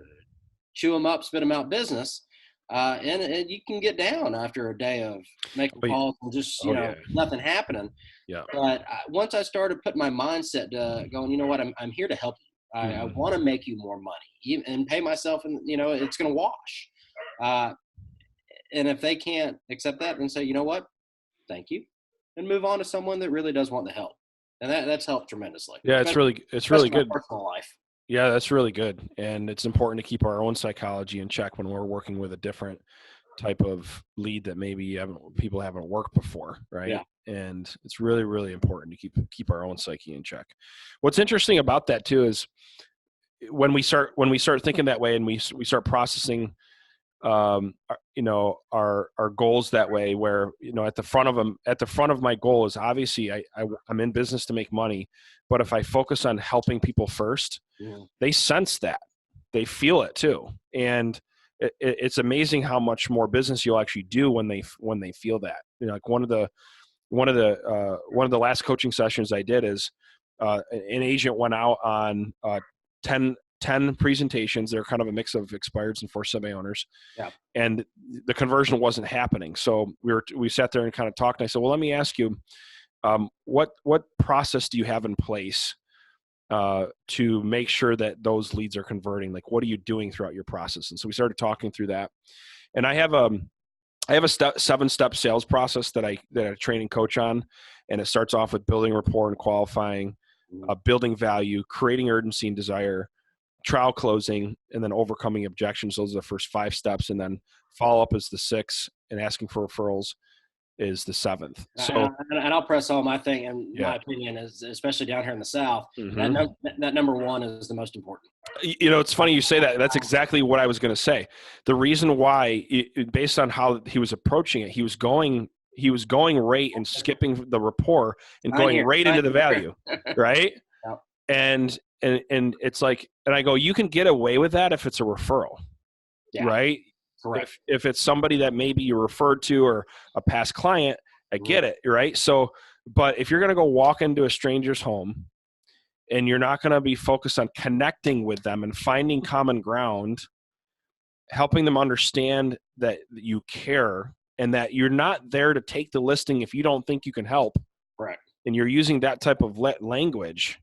S2: chew them up, spit them out business. And you can get down after a day of making calls and just, nothing happening.
S1: Yeah.
S2: But once I started putting my mindset to going, what, I'm here to help you. I want to make you more money and pay myself, and, it's going to wash. And if they can't accept that, then say, what, thank you. and move on to someone that really does want the help. And that's helped tremendously,
S1: Yeah, it's really
S2: especially my
S1: good.
S2: personal life.
S1: Yeah, that's really good. And it's important to keep our own psychology in check when we're working with a different type of lead that maybe people haven't worked before, right?
S2: Yeah.
S1: And it's really, really important to keep our own psyche in check. What's interesting about that too is when we start thinking that way, and we start processing our goals that way, where at the front of my goal is obviously I'm in business to make money, but if I focus on helping people first, they sense that, they feel it too, and it's amazing how much more business you'll actually do when they feel that. Like one of the last coaching sessions I did is an agent went out on 10 presentations. They're kind of a mix of expireds and forced semi-owners.
S2: Yeah.
S1: And the conversion wasn't happening. So we sat there and kind of talked. And I said, well, let me ask you, what process do you have in place to make sure that those leads are converting? Like, what are you doing throughout your process? And so we started talking through that. And I have a 7-step sales process that I train and coach on. And it starts off with building rapport and qualifying, building value, creating urgency and desire, trial closing, and then overcoming objections. Those are the first 5 steps. And then follow up is the 6th, and asking for referrals is the 7th. So,
S2: and I'll press on my thing. And my opinion is, especially down here in the South, that number 1 is the most important.
S1: It's funny you say that. That's exactly what I was going to say. The reason why, based on how he was approaching it, he was going right and skipping the rapport and going right into the value, right?
S2: Yep.
S1: And it's like, and I go, you can get away with that if it's a referral, right?
S2: Correct.
S1: If it's somebody that maybe you referred to or a past client, I get it, right? So, but if you're going to go walk into a stranger's home and you're not going to be focused on connecting with them and finding common ground, helping them understand that you care and that you're not there to take the listing if you don't think you can help,
S2: right? And
S1: you're using that type of language.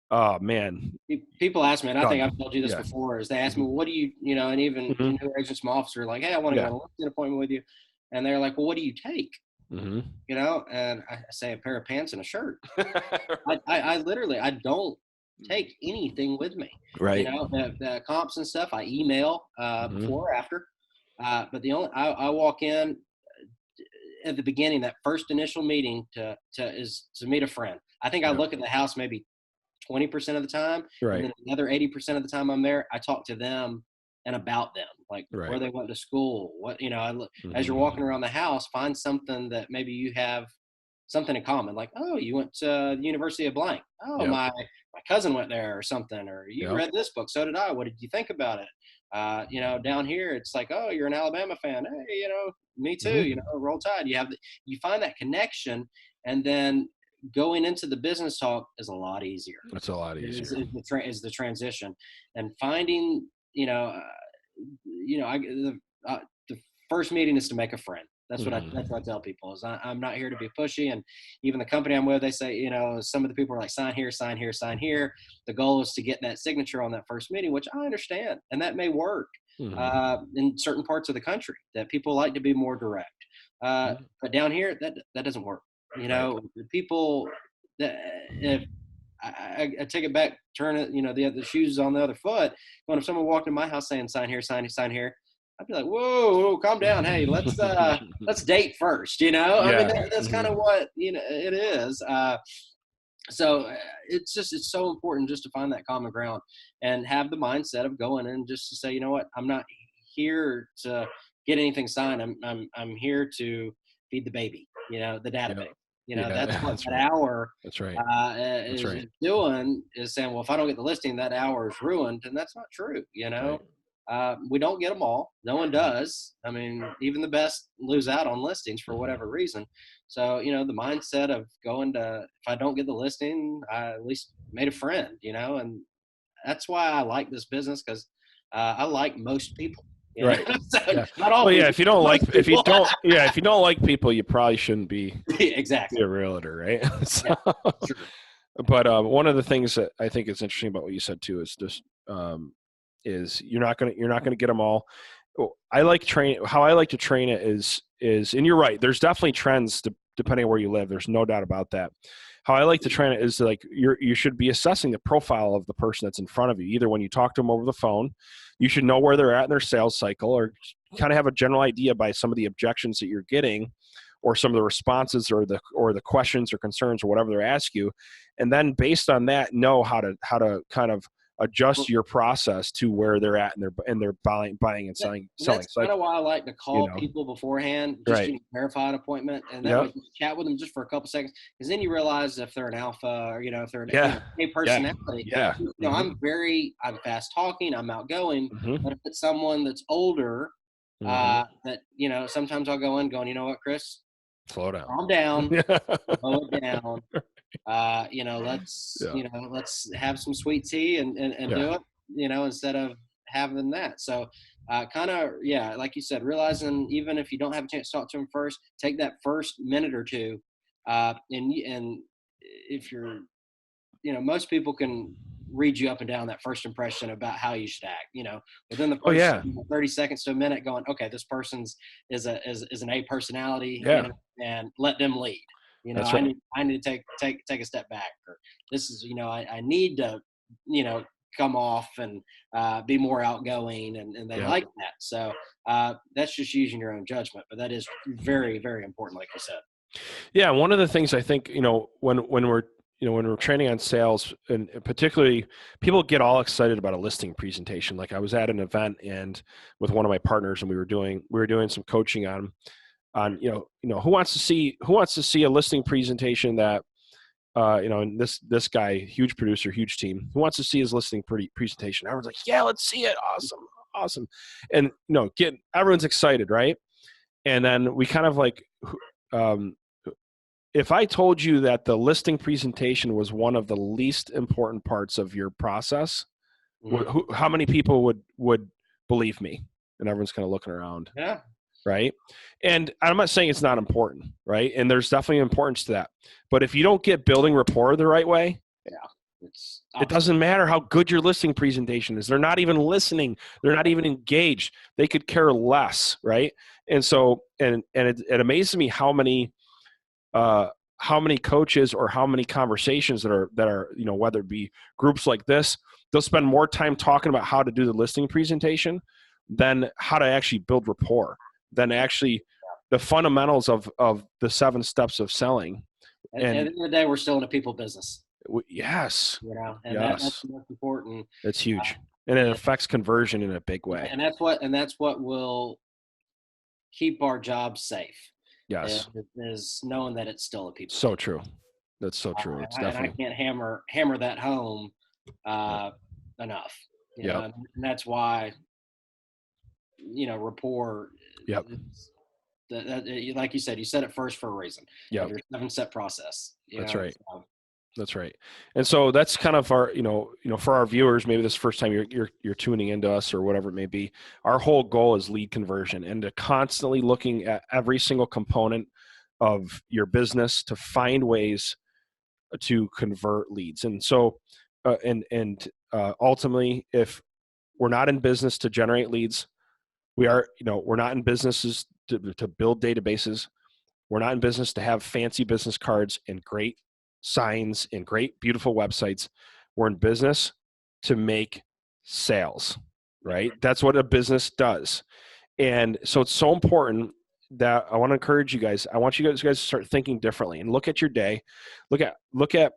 S1: Oh man.
S2: People ask me, and I think I've told you this before, is they ask me, well, what do you, and even new agents, my officer, like, hey, I want to go on a listing appointment with you. And they're like, well, what do you take? And I say a pair of pants and a shirt. I literally, I don't take anything with me.
S1: Right.
S2: The comps and stuff, I email before or after. But I walk in at the beginning, that first initial meeting to meet a friend. I think I look at the house maybe 20% of the time,
S1: right.
S2: And then the other 80% of the time I'm there, I talk to them and about them, like where they went to school, what, I look, as you're walking around the house, find something that maybe you have something in common. Like, oh, you went to the University of blank. Oh, my cousin went there or something, or you read this book. So did I. What did you think about it? Down here, it's like, oh, you're an Alabama fan. Hey, me too, Roll Tide. You find that connection, and then going into the business talk is a lot easier.
S1: It's a lot easier.
S2: Is the transition, and finding, the first meeting is to make a friend. That's what I tell people is I'm not here to be pushy. And even the company I'm with, they say, some of the people are like, sign here, sign here, sign here. The goal is to get that signature on that first meeting, which I understand. And that may work in certain parts of the country that people like to be more direct. But down here, that doesn't work. People that if I take it back, turn it, the shoes on the other foot. When if someone walked in my house saying sign here, sign here, sign here, I'd be like, whoa, calm down. Hey, let's date first. I mean, that's kind of what, it is. So it's so important just to find that common ground and have the mindset of going in just to say, you know what, I'm not here to get anything signed. I'm here to feed the baby, the database. That's what that hour is doing, is saying, well, if I don't get the listing, that hour is ruined. And that's not true. We don't get them all. No one does. I mean, even the best lose out on listings for whatever reason. So, the mindset of going to, if I don't get the listing, I at least made a friend, and that's why I like this business, because I like most people.
S1: Right.
S2: So, not all people,
S1: if you don't like people, you probably shouldn't be
S2: exactly
S1: a realtor, right? So, but one of the things that I think is interesting about what you said too is just is you're not gonna get them all. How I like to train it is, and you're right. There's definitely trends depending on where you live. There's no doubt about that. How I like to train it is like you should be assessing the profile of the person that's in front of you. Either when you talk to them over the phone, you should know where they're at in their sales cycle, or kind of have a general idea by some of the objections that you're getting, or some of the responses, or the questions or concerns or whatever they're asking you, and then based on that, know how to kind of adjust your process to where they're at in their buying and selling
S2: That's kind of
S1: cycle.
S2: why I like to call people beforehand, just
S1: Right.
S2: to verify an appointment, and that
S1: Yep.
S2: way just chat with them just for a couple seconds, because then you realize if they're an alpha, or if they're
S1: Yeah.
S2: a personality.
S1: Yeah.
S2: I'm fast talking, I'm outgoing,
S1: Mm-hmm.
S2: but if it's someone that's older,
S1: Mm-hmm.
S2: that sometimes I'll go in going, you know what, Chris,
S1: Slow down.
S2: calm down, slow it down.
S1: Yeah.
S2: Let's have some sweet tea and do it, instead of having that. So kind of, yeah, like you said, realizing even if you don't have a chance to talk to them first, take that first minute or two. And if you're, most people can read you up and down that first impression about how you should act, within the
S1: Oh
S2: first
S1: yeah.
S2: 30 seconds to a minute, going, okay, this person's is an A personality,
S1: Yeah.
S2: and let them lead.
S1: That's
S2: I
S1: right.
S2: need to take a step back, or this is, I need to, come off and be more outgoing, and they like that. So that's just using your own judgment, but that is very, very important, like you said.
S1: Yeah, one of the things I think, when we're training on sales, and particularly people get all excited about a listing presentation. Like I was at an event and with one of my partners, and we were doing some coaching on who wants to see a listing presentation that and this guy, huge producer, huge team, who wants to see his listing presentation. Everyone's like, yeah, let's see it. Awesome. And everyone's excited, right? And then we kind of like, um, if I told you that the listing presentation was one of the least important parts of your process, how many people would believe me? And everyone's kind of looking around.
S2: Yeah.
S1: Right. And I'm not saying it's not important, right? And there's definitely importance to that. But if you don't get building rapport the right way, it doesn't matter how good your listing presentation is. They're not even listening. They're not even engaged. They could care less, right? And so, and it amazes me how many coaches or how many conversations that are whether it be groups like this, they'll spend more time talking about how to do the listing presentation than how to actually build rapport, than actually the fundamentals of the 7 steps of selling.
S2: And at the end of the day, we're still in a people business.
S1: Yes.
S2: That's the most important.
S1: It's huge. And it affects conversion in a big way.
S2: And that's what will keep our jobs safe.
S1: Yes.
S2: Is knowing that it's still a people.
S1: So true. That's so true. It's definitely.
S2: And I can't hammer that home enough. And that's why, rapport.
S1: Yep.
S2: Like you said, you said it first for a reason.
S1: Yeah.
S2: Your 7-step process.
S1: That's right. That's right. And so that's kind of our, for our viewers, maybe this is the first time you're tuning into us or whatever it may be. Our whole goal is lead conversion, and to constantly looking at every single component of your business to find ways to convert leads. And so, ultimately, if we're not in business to generate leads, we're not in businesses to build databases. We're not in business to have fancy business cards and great signs and great, beautiful websites. We're in business to make sales, right? That's what a business does. And so it's so important that I want to encourage you guys. I want you guys to start thinking differently and look at your day, look at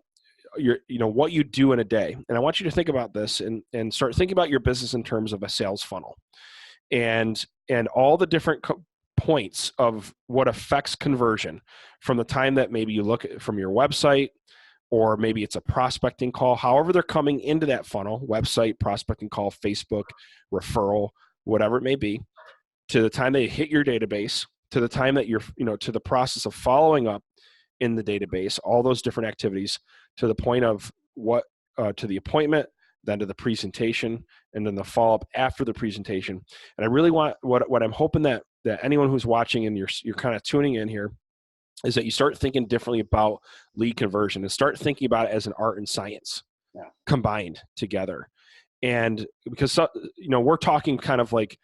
S1: your, what you do in a day. And I want you to think about this and start thinking about your business in terms of a sales funnel and all the different points of what affects conversion, from the time that maybe you look at from your website, or maybe it's a prospecting call, however they're coming into that funnel, website, prospecting call, Facebook, referral, whatever it may be, to the time they hit your database, to the time that you're, to the process of following up in the database, all those different activities, to the point of to the appointment, then to the presentation, and then the follow-up after the presentation. And I really want, what I'm hoping that anyone who's watching and you're kind of tuning in here, is that you start thinking differently about lead conversion and start thinking about it as an art and science combined together. And because, we're talking kind of like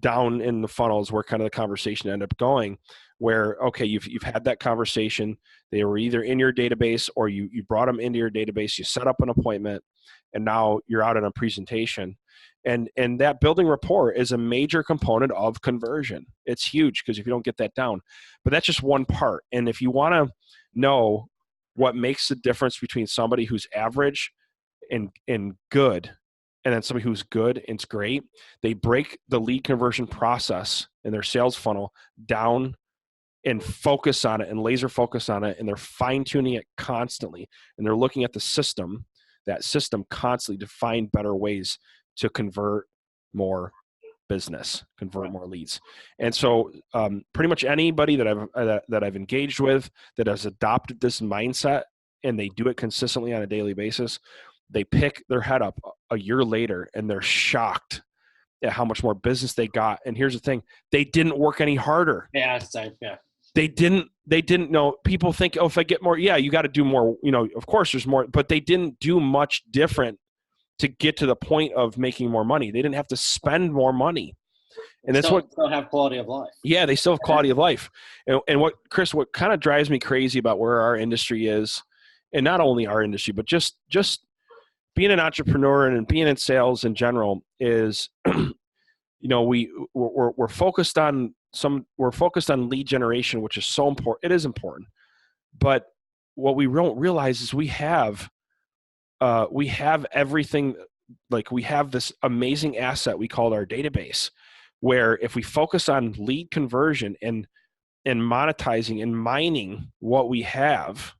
S1: down in the funnels where kind of the conversation ended up going, where, okay, you've had that conversation. They were either in your database or you brought them into your database, you set up an appointment, and now you're out on a presentation. And that building rapport is a major component of conversion. It's huge because if you don't get that down, but that's just one part. And if you want to know what makes the difference between somebody who's average and good, and then somebody who's good and it's great, they break the lead conversion process in their sales funnel down and focus on it and laser focus on it, and they're fine tuning it constantly, and they're looking at that system constantly to find better ways to convert more business, convert more leads. And so pretty much anybody that I've engaged with that has adopted this mindset and they do it consistently on a daily basis, they pick their head up a year later and they're shocked at how much more business they got. And here's the thing, they didn't work any harder.
S2: Yeah, same. Yeah.
S1: They didn't know. People think, oh, if I get more, yeah, you got to do more, of course there's more, but they didn't do much different to get to the point of making more money. They didn't have to spend more money. And that's
S2: still have quality of life.
S1: Yeah, they still have quality of life. And what kind of drives me crazy about where our industry is, and not only our industry, but just being an entrepreneur and being in sales in general is, we're focused on lead generation, which is so important. It is important, but what we don't realize is we have everything. Like, we have this amazing asset we call our database, where if we focus on lead conversion and monetizing and mining what we have,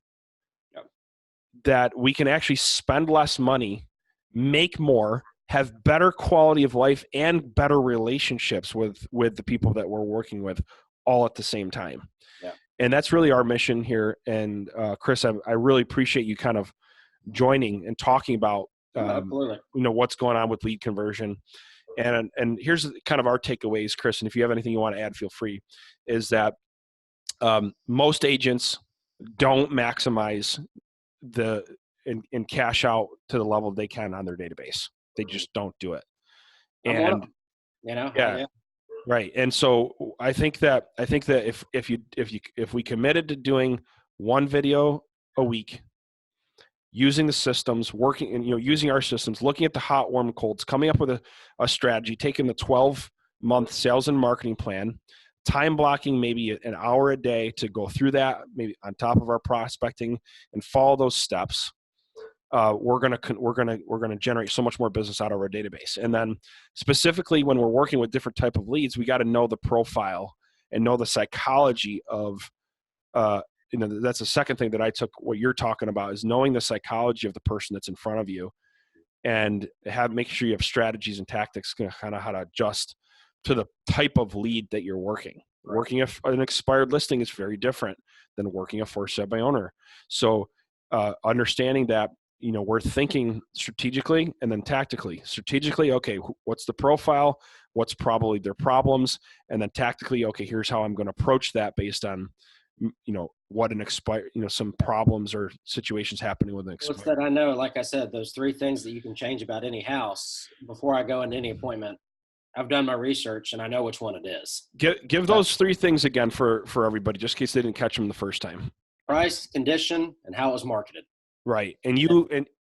S1: that we can actually spend less money, make more, have better quality of life, and better relationships with the people that we're working with all at the same time.
S2: Yeah.
S1: And that's really our mission here. And Chris, I really appreciate you kind of joining and talking about what's going on with lead conversion. And here's kind of our takeaways, Chris, and if you have anything you want to add, feel free, is that most agents don't maximize and cash out to the level they can on their database. They just don't do it. And yeah. Right. And so I think that if we committed to doing one video a week, using the systems, working and using our systems, looking at the hot, warm, colds, coming up with a strategy, taking the 12-month sales and marketing plan, time blocking maybe an hour a day to go through that, maybe on top of our prospecting, and follow those steps. We're gonna generate so much more business out of our database. And then specifically when we're working with different type of leads, we got to know the profile and know the psychology of. That's the second thing that I took. What you're talking about is knowing the psychology of the person that's in front of you, and make sure you have strategies and tactics, kind of how to adjust to the type of lead that you're working. Right. Working an expired listing is very different than working a for sale by owner. So understanding that, we're thinking strategically and then tactically. Strategically, okay, what's the profile? What's probably their problems? And then tactically, okay, here's how I'm going to approach that based on, what some problems or situations happening with an expired.
S2: What's that? I know, like I said, those 3 things that you can change about any house before I go into any appointment. I've done my research and I know which one it is.
S1: Give those 3 things again for everybody, just in case they didn't catch them the first time.
S2: Price, condition, and how it was marketed.
S1: Right. And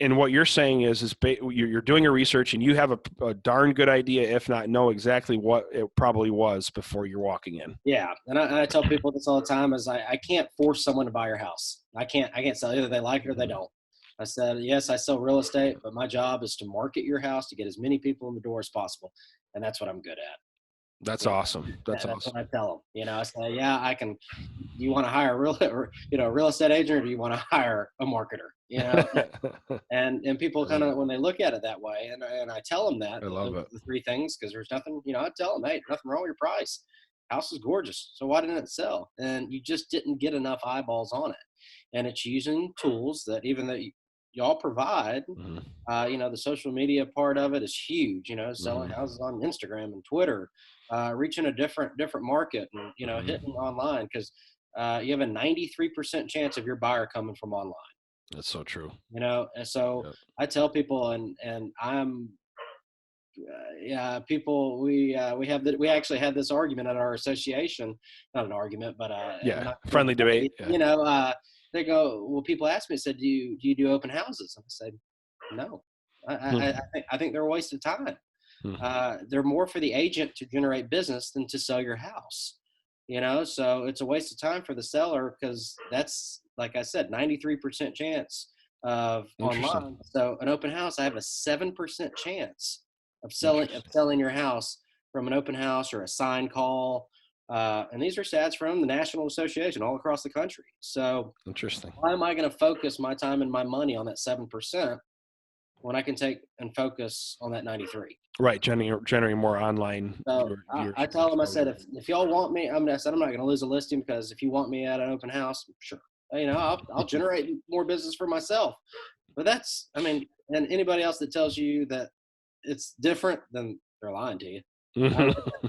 S1: and what you're saying is you're doing your research and you have a darn good idea, if not know exactly what it probably was before you're walking in.
S2: Yeah. And I tell people this all the time is I can't force someone to buy your house. I can't sell either they like it or they don't. I said, yes, I sell real estate, but my job is to market your house to get as many people in the door as possible. And that's what I'm good at.
S1: That's awesome. That's
S2: awesome.
S1: Awesome.
S2: What I tell them, I say, yeah, I can. Do you want to hire a real estate agent, or do you want to hire a marketer? And people kind of, when they look at it that way, and I tell them that,
S1: I love it.
S2: The 3 things, because there's nothing, I tell them, hey, nothing wrong with your price. House is gorgeous, so why didn't it sell? And you just didn't get enough eyeballs on it. And it's using tools that even though y'all provide,
S1: mm-hmm.
S2: The social media part of it is huge, selling
S1: mm-hmm.
S2: houses on Instagram and Twitter, reaching a different market and,
S1: mm-hmm.
S2: hitting online, because you have a 93% chance of your buyer coming from online.
S1: That's so true.
S2: And so yep. I tell people, and I'm yeah, people, we actually had this argument at our association, not an argument, but not
S1: friendly debate.
S2: they go, well, people ask me, said, do you do open houses? And I said, no. I think they're a waste of time. They're more for the agent to generate business than to sell your house. So it's a waste of time for the seller, because that's, like I said, 93% chance of online. So an open house, I have a 7% chance of selling your house from an open house or a sign call. And these are stats from the National Association all across the country. So
S1: interesting.
S2: Why am I going to focus my time and my money on that 7% when I can take and focus on that 93?
S1: Right, generating more online.
S2: So I tell them, I said, if y'all want me, I'm not going to lose a listing, because if you want me at an open house, sure, I'll generate more business for myself. But and anybody else that tells you that it's different, then they're lying to you.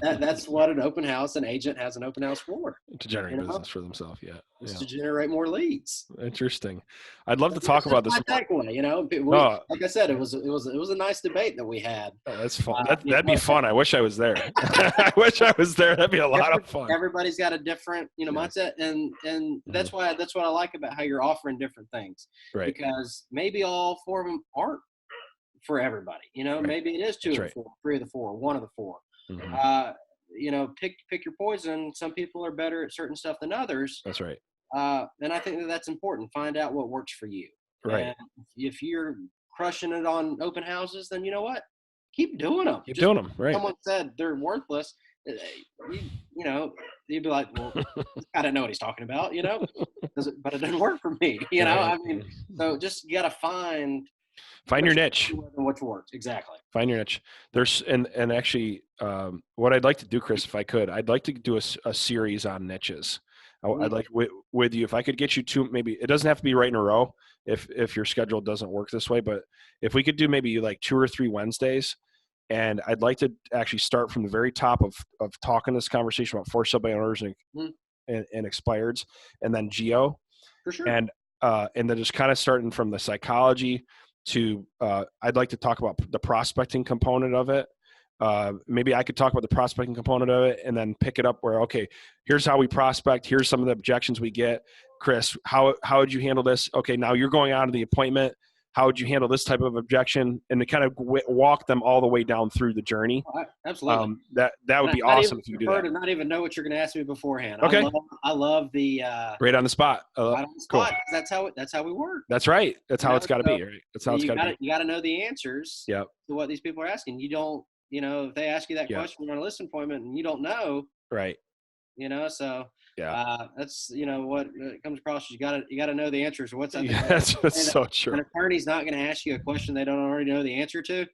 S2: That's what an open house, an agent has an open house for.
S1: To generate business for themselves,
S2: It's to generate more leads.
S1: Interesting. I'd love to talk about this.
S2: Like I said, it was a nice debate that we had.
S1: That's fun. That'd be fun. I wish I was there. I wish I was there. That'd be a lot of fun.
S2: Everybody's got a different, mindset, and that's what I like about how you're offering different things.
S1: Right.
S2: Because maybe all four of them aren't for everybody. Maybe it is two of the four, three of the four, one of the four. Pick your poison. Some people are better at certain stuff than others.
S1: That's right.
S2: And I think that's important. Find out what works for you.
S1: Right.
S2: And if you're crushing it on open houses, then you know what? Keep doing them.
S1: Keep doing them. Right.
S2: Someone said they're worthless. You'd be like, well, I don't know what he's talking about, but it didn't work for me. So just you got to find
S1: your niche.
S2: What works. Exactly.
S1: Find your niche. There's and actually, what I'd like to do, Chris, if I could, I'd like to do a series on niches. I'd like with you, if I could get you two, maybe it doesn't have to be right in a row if your schedule doesn't work this way, but if we could do maybe like 2 or 3 Wednesdays, and I'd like to actually start from the very top of talking this conversation about for sale by owners and expireds, and then geo,
S2: for sure,
S1: and then just kind of starting from the psychology to I'd like to talk about the prospecting component of it. Maybe I could talk about the prospecting component of it and then pick it up where, okay, here's how we prospect. Here's some of the objections we get. Chris, how would you handle this? Okay, now you're going out to the appointment. How would you handle this type of objection? And to kind of walk them all the way down through the journey.
S2: Absolutely.
S1: That would be awesome if you do that.
S2: To not even know what you're going to ask me beforehand.
S1: Okay.
S2: I love the
S1: right on the spot.
S2: Right on the spot. Cool. That's how we work.
S1: That's right. That's how it's got to be. Right. That's how it's got to be.
S2: You got to know the answers.
S1: Yep.
S2: To what these people are asking. You don't. If they ask you that question on a listing appointment and you don't know.
S1: Right.
S2: So
S1: yeah,
S2: that's what it comes across. You got to know the answers. What's that?
S1: That's so true.
S2: An attorney's not going to ask you a question they don't already know the answer to.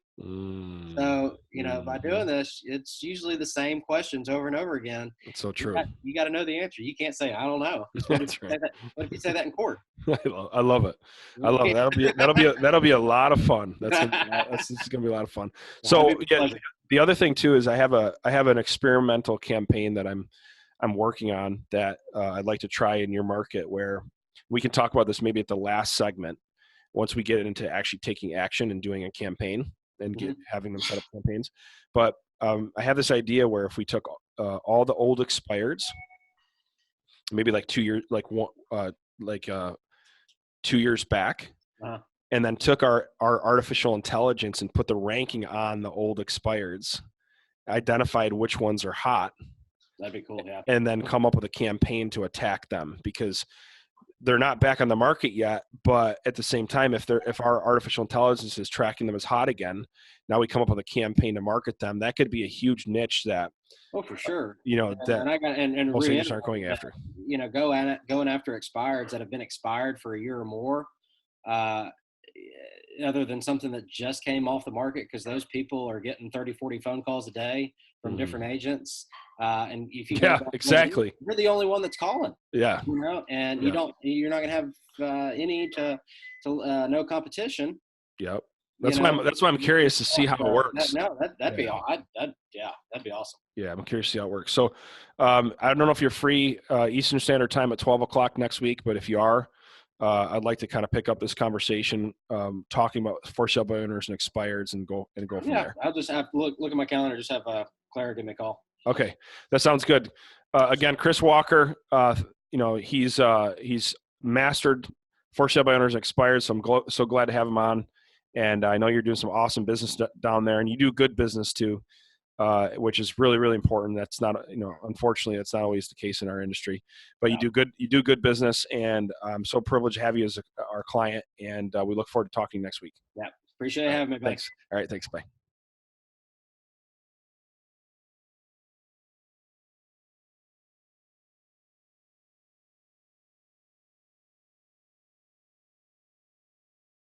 S2: So by doing this, it's usually the same questions over and over again.
S1: It's so true.
S2: You got to know the answer. You can't say I don't know.
S1: That's right.
S2: What if you say that in court?
S1: I love it. I love it. That'll be a lot of fun. This is gonna be a lot of fun. So the other thing too is I have an experimental campaign that I'm working on that I'd like to try in your market, where we can talk about this maybe at the last segment once we get into actually taking action and doing a campaign and having them set up campaigns. But I have this idea where if we took all the old expireds, maybe like 2 years, like 2 years back, and then took our artificial intelligence and put the ranking on the old expireds, identified which ones are hot.
S2: That'd be cool, yeah.
S1: And then come up with a campaign to attack them, because they're not back on the market yet. But at the same time, if our artificial intelligence is tracking them as hot again, now we come up with a campaign to market them. That could be a huge niche that.
S2: Oh, for sure.
S1: That most agents aren't going after.
S2: Going after expireds that have been expired for a year or more, other than something that just came off the market, because those people are getting 30, 40 phone calls a day from different agents. And if you
S1: exactly,
S2: you're the only one that's calling.
S1: Yeah.
S2: And you're not going to have any to no competition.
S1: Yep. That's why I'm curious to see how it works.
S2: That'd be awesome.
S1: Yeah, I'm curious to see how it works. So I don't know if you're free Eastern Standard Time at 12 o'clock next week, but if you are, I'd like to kind of pick up this conversation, talking about for sale by owners and expireds, and go from
S2: Yeah,
S1: there.
S2: I'll just have to look at my calendar. Just have Claire give me a call.
S1: Okay, that sounds good. Again, Chris Walker, he's mastered for sale by owners and expired. So I'm so glad to have him on. And I know you're doing some awesome business down there, and you do good business too, which is really, really important. That's not, unfortunately, that's not always the case in our industry. But
S2: Yeah.
S1: you do good business, and I'm so privileged to have you as our client. And we look forward to talking next week.
S2: Yeah, appreciate having me. Buddy.
S1: Thanks. All right, thanks. Bye.